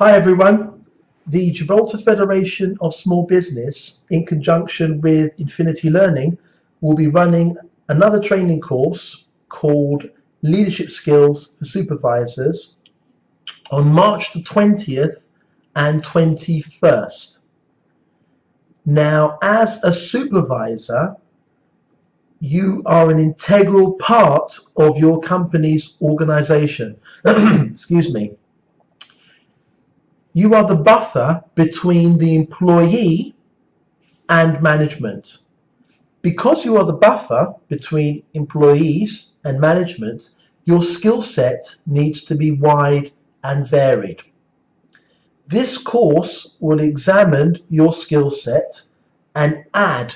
Hi everyone, the Gibraltar Federation of Small Business in conjunction with Infinity Learning will be running another training course called Leadership Skills for Supervisors on March the 20th and 21st. Now, as a supervisor, you are an integral part of your company's organization. Excuse me. You are the buffer between the employee and management. Because you are the buffer between employees and management, your skill set needs to be wide and varied. This course will examine your skill set and add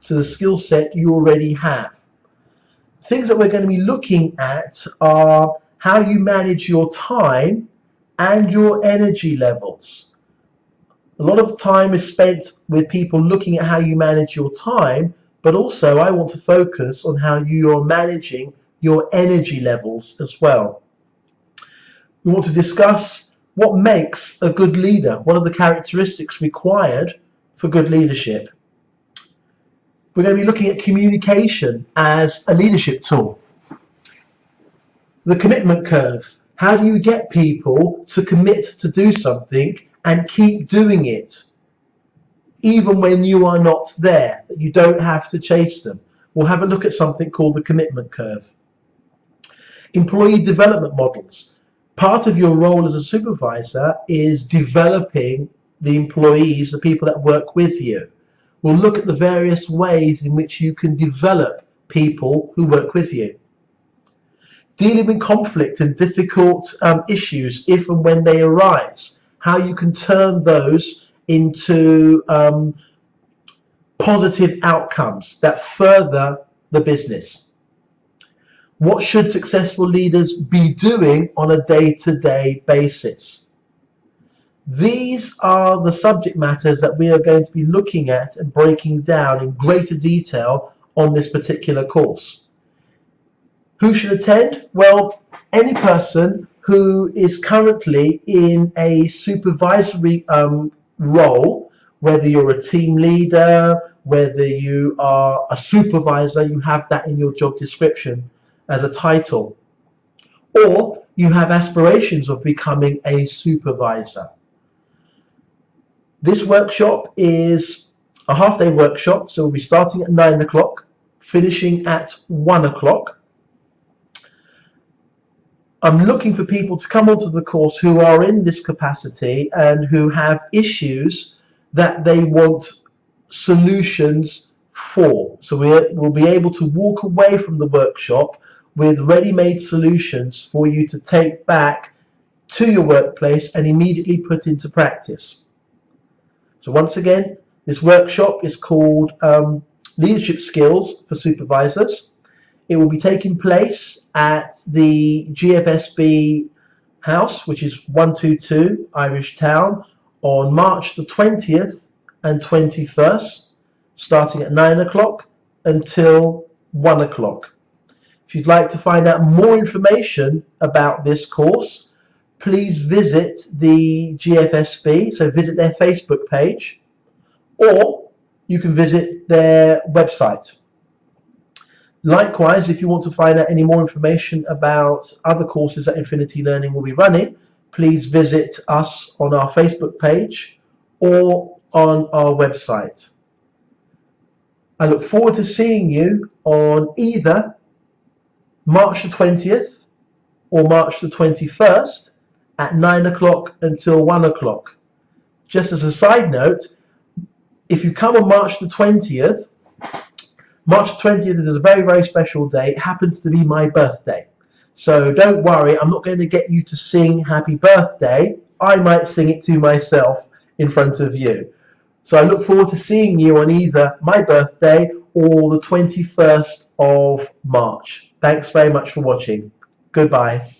to the skill set you already have. Things that we're going to be looking at are how you manage your time and your energy levels. A lot of time is spent with people looking at how you manage your time, but also I want to focus on how you are managing your energy levels as well. We want to discuss what makes a good leader, what are the characteristics required for good leadership. We're going to be looking at communication as a leadership tool. The commitment curve. How do you get people to commit to do something and keep doing it, even when you are not there, that you don't have to chase them? We'll have a look at something called the commitment curve. Employee development models. Part of your role as a supervisor is developing the employees, the people that work with you. We'll look at the various ways in which you can develop people who work with you. Dealing with conflict and difficult issues if and when they arise. How you can turn those into positive outcomes that further the business. What should successful leaders be doing on a day-to-day basis? These are the subject matters that we are going to be looking at and breaking down in greater detail on this particular course. Who should attend? Well, any person who is currently in a supervisory role, whether you're a team leader, whether you are a supervisor, you have that in your job description as a title, or you have aspirations of becoming a supervisor. This workshop is a half-day workshop, so we'll be starting at 9 o'clock, finishing at 1 o'clock. I'm looking for people to come onto the course who are in this capacity and who have issues that they want solutions for. So we'll be able to walk away from the workshop with ready-made solutions for you to take back to your workplace and immediately put into practice. So once again, this workshop is called Leadership Skills for Supervisors. It will be taking place at the GFSB house, which is 122 Irish Town, on March the 20th and 21st, starting at 9 o'clock until 1 o'clock. If you'd like to find out more information about this course, please visit the GFSB, so visit their Facebook page, or you can visit their website. Likewise, if you want to find out any more information about other courses that Infinity Learning will be running, please visit us on our Facebook page or on our website. I look forward to seeing you on either March the 20th or March the 21st at 9 o'clock until 1 o'clock. Just as a side note, if you come on March the 20th, March 20th is a very, very special day. It happens to be my birthday. So don't worry, I'm not going to get you to sing happy birthday. I might sing it to myself in front of you. So I look forward to seeing you on either my birthday or the 21st of March. Thanks very much for watching. Goodbye.